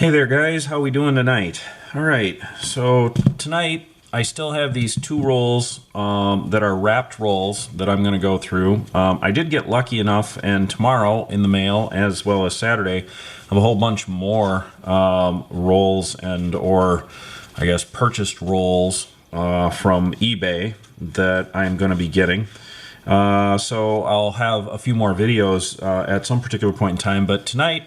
Hey there guys, how we doing tonight? Alright, so tonight I still have these two rolls that are wrapped rolls that I'm going to go through. I did get lucky enough, and tomorrow in the mail as well as Saturday I have a whole bunch more rolls or I guess purchased rolls from eBay that I'm going to be getting. So I'll have a few more videos at some particular point in time, but tonight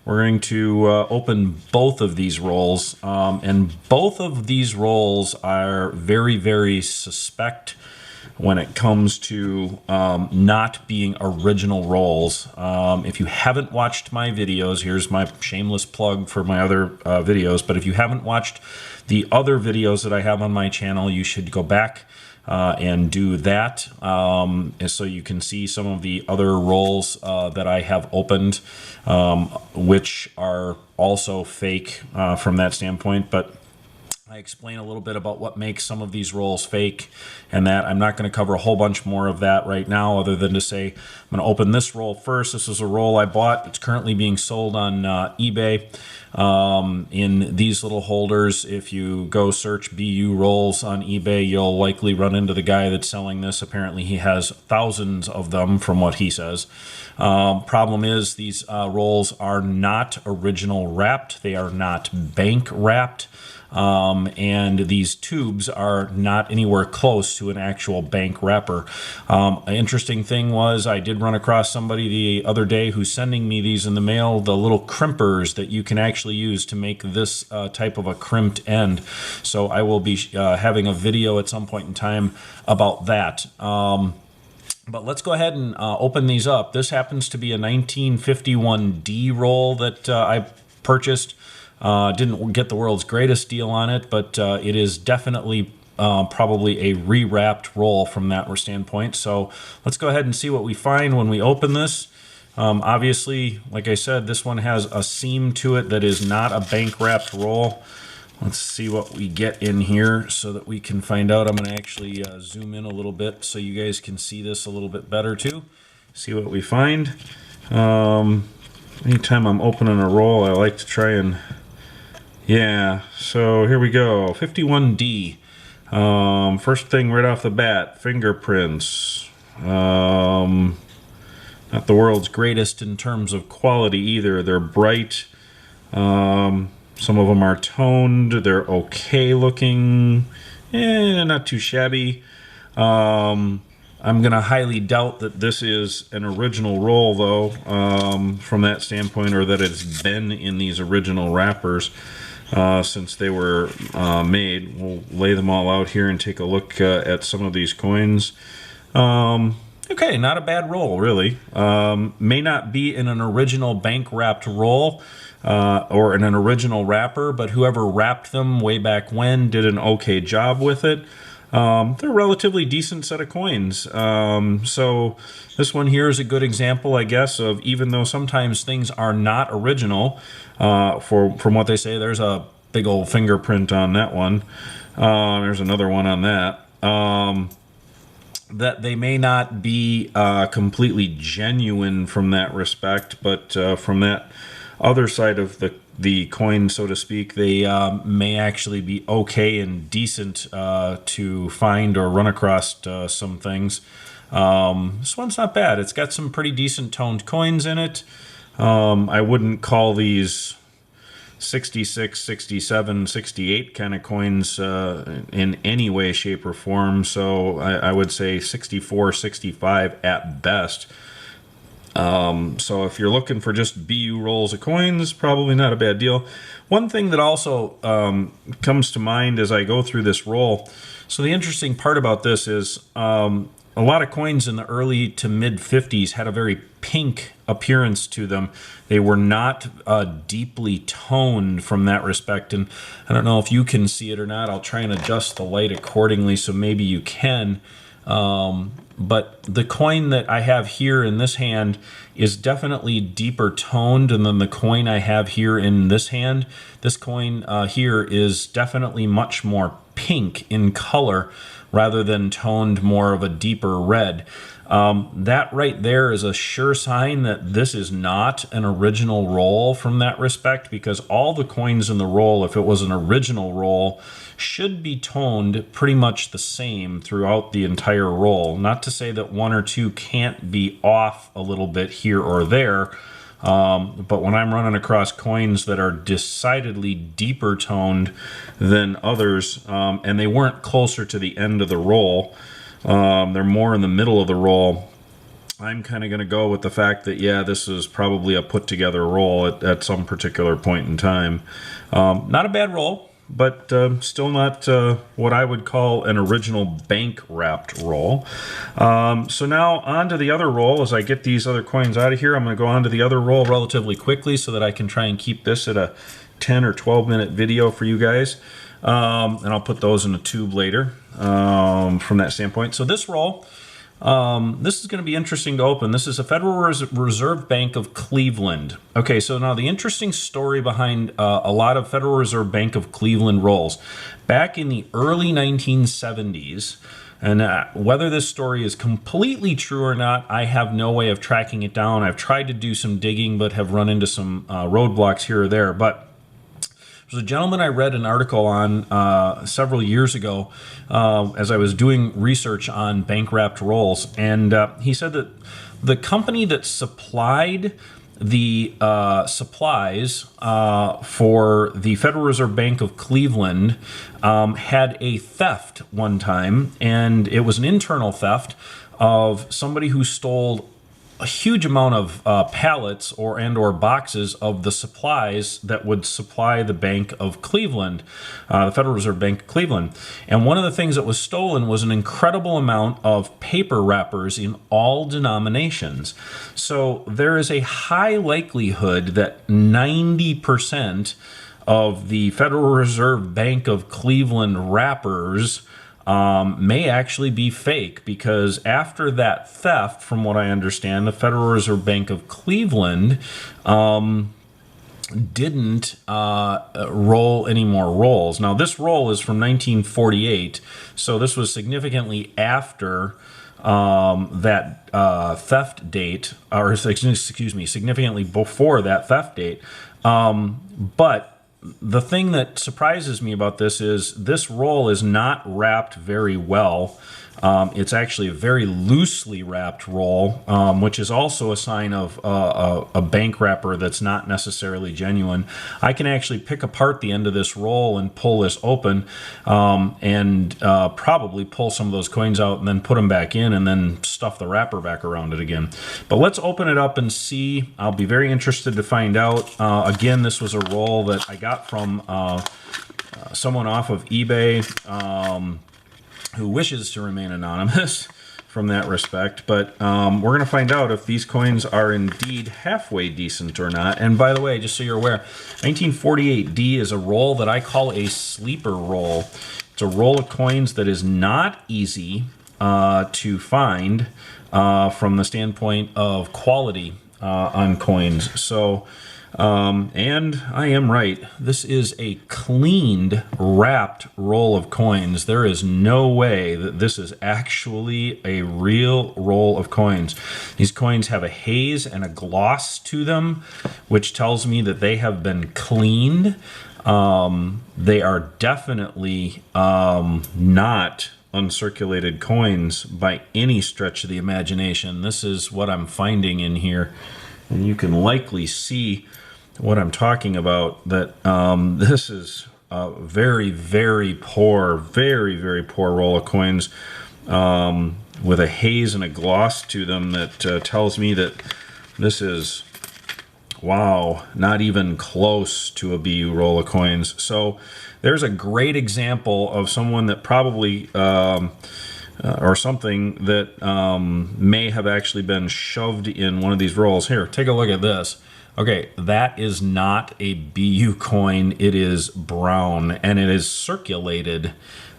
we're going to open both of these rolls, and both of these rolls are very, very suspect when it comes to not being original rolls. If you haven't watched my videos, here's my shameless plug for my other videos, but if you haven't watched the other videos that I have on my channel, you should go back and do that, so you can see some of the other rolls that I have opened, which are also fake from that standpoint. But I explain a little bit about what makes some of these rolls fake, and that I'm not going to cover a whole bunch more of that right now, other than to say I'm going to open this roll first. This is a roll I bought. It's currently being sold on eBay in these little holders. If you go search BU rolls on eBay, you'll likely run into the guy that's selling this. Apparently he has thousands of them from what he says. Problem is, these rolls are not original wrapped. They are not bank wrapped. And these tubes are not anywhere close to an actual bank wrapper. An interesting thing was, I did run across somebody the other day who's sending me these in the mail, the little crimpers that you can actually use to make this type of a crimped end. So I will be having a video at some point in time about that. But let's go ahead and open these up. This happens to be a 1951D roll that I purchased. Didn't get the world's greatest deal on it, but it is definitely probably a re-wrapped roll from that standpoint. So let's go ahead and see what we find when we open this. Obviously, like I said, this one has a seam to it that is not a bank wrapped roll. Let's see what we get in here so that we can find out. I'm going to actually zoom in a little bit so you guys can see this a little bit better too. See what we find. Anytime I'm opening a roll, I like to try and... Yeah, so here we go. 51D. First thing right off the bat, fingerprints. Not the world's greatest in terms of quality either. They're bright. Some of them are toned. They're okay looking. Not too shabby. I'm going to highly doubt that this is an original roll, though, from that standpoint, or that it's been in these original wrappers since they were made. We'll lay them all out here and take a look at some of these coins. Okay, not a bad roll, really. May not be in an original bank wrapped roll or in an original wrapper, but whoever wrapped them way back when did an okay job with it. They're a relatively decent set of coins. So this one here is a good example, I guess, of, even though sometimes things are not original, from what they say. There's a big old fingerprint on that one. There's another one on that. That they may not be completely genuine from that respect, but from that other side of the coin, so to speak, they may actually be okay and decent to find or run across some things. This one's not bad. It's got some pretty decent toned coins in it. I wouldn't call these 66, 67, 68 kind of coins in any way, shape, or form. So I would say 64, 65 at best. So if you're looking for just BU rolls of coins, probably not a bad deal. One thing that also comes to mind as I go through this roll, so the interesting part about this is a lot of coins in the early to mid 50s had a very pink appearance to them. They were not deeply toned from that respect, and I don't know if you can see it or not. I'll try and adjust the light accordingly so maybe you can. But the coin that I have here in this hand is definitely deeper toned than the coin I have here in this hand. This coin here is definitely much more pink in color, rather than toned more of a deeper red. That right there is a sure sign that this is not an original roll from that respect, because all the coins in the roll, if it was an original roll, should be toned pretty much the same throughout the entire roll. Not to say that one or two can't be off a little bit here or there, but when I'm running across coins that are decidedly deeper toned than others, and they weren't closer to the end of the roll, they're more in the middle of the roll, I'm kind of going to go with the fact that, yeah, this is probably a put together roll at some particular point in time. Not a bad roll, but still not what I would call an original bank wrapped roll. So now on to the other roll. As I get these other coins out of here, I'm going to go on to the other roll relatively quickly so that I can try and keep this at a 10 or 12 minute video for you guys. And I'll put those in a tube later from that standpoint. So this roll, this is going to be interesting to open. This is a Federal Reserve Bank of Cleveland. Okay, so now the interesting story behind a lot of Federal Reserve Bank of Cleveland rolls. Back in the early 1970s, and whether this story is completely true or not, I have no way of tracking it down. I've tried to do some digging, but have run into some roadblocks here or there. But there's a gentleman I read an article on several years ago as I was doing research on bank-wrapped rolls, and he said that the company that supplied the supplies for the Federal Reserve Bank of Cleveland had a theft one time, and it was an internal theft of somebody who stole a huge amount of pallets or boxes of the supplies that would supply the Bank of Cleveland, the Federal Reserve Bank of Cleveland. And one of the things that was stolen was an incredible amount of paper wrappers in all denominations. So there is a high likelihood that 90% of the Federal Reserve Bank of Cleveland wrappers may actually be fake, because after that theft, from what I understand, the Federal Reserve Bank of Cleveland didn't roll any more rolls. Now, this roll is from 1948, so this was significantly after that theft date, or excuse me, significantly before that theft date. But the thing that surprises me about this is this roll is not wrapped very well. It's actually a very loosely wrapped roll, which is also a sign of a bank wrapper that's not necessarily genuine. I can actually pick apart the end of this roll and pull this open, and probably pull some of those coins out and then put them back in and then stuff the wrapper back around it again. But let's open it up and see. I'll be very interested to find out. Again, this was a roll that I got from someone off of eBay, who wishes to remain anonymous from that respect. But we're going to find out if these coins are indeed halfway decent or not. And by the way, just so you're aware, 1948D is a roll that I call a sleeper roll. It's a roll of coins that is not easy to find from the standpoint of quality on coins. So, and I am right. This is a cleaned, wrapped roll of coins. There is no way that this is actually a real roll of coins. These coins have a haze and a gloss to them, which tells me that they have been cleaned. They are definitely not uncirculated coins by any stretch of the imagination. This is what I'm finding in here, and you can likely see what I'm talking about, that this is a very, very poor, very, very poor roll of coins with a haze and a gloss to them that tells me that this is, wow, not even close to a BU roll of coins. So there's a great example of someone that probably or something that may have actually been shoved in one of these rolls. Here, take a look at this. Okay, that is not a BU coin. It is brown, and it is circulated.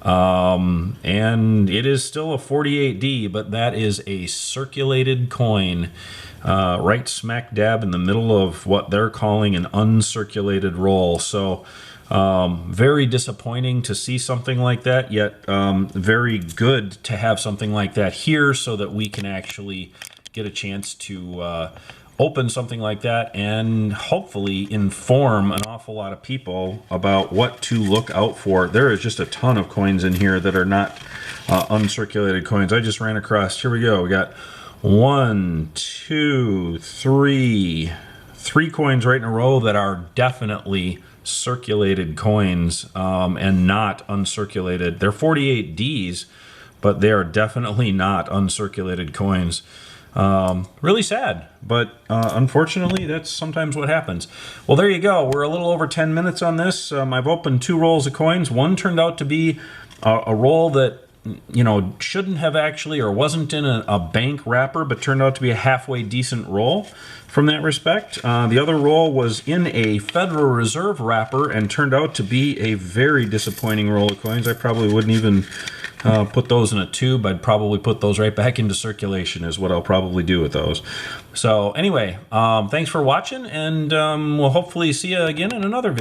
And it is still a 48D, but that is a circulated coin, right smack dab in the middle of what they're calling an uncirculated roll. So Very disappointing to see something like that, yet very good to have something like that here so that we can actually get a chance to open something like that and hopefully inform an awful lot of people about what to look out for. There is just a ton of coins in here that are not uncirculated coins. I just ran across, here we go, we got 1, 2, 3 coins right in a row that are definitely circulated coins and not uncirculated. They're 48Ds, but they are definitely not uncirculated coins. Really sad, but unfortunately that's sometimes what happens. Well, there you go. We're a little over 10 minutes on this. I've opened 2 rolls of coins. One turned out to be a roll that, you know, shouldn't have actually, or wasn't in a bank wrapper, but turned out to be a halfway decent roll from that respect. The other roll was in a Federal Reserve wrapper and turned out to be a very disappointing roll of coins. I probably wouldn't even put those in a tube. I'd probably put those right back into circulation is what I'll probably do with those. So anyway, thanks for watching, and we'll hopefully see you again in another video.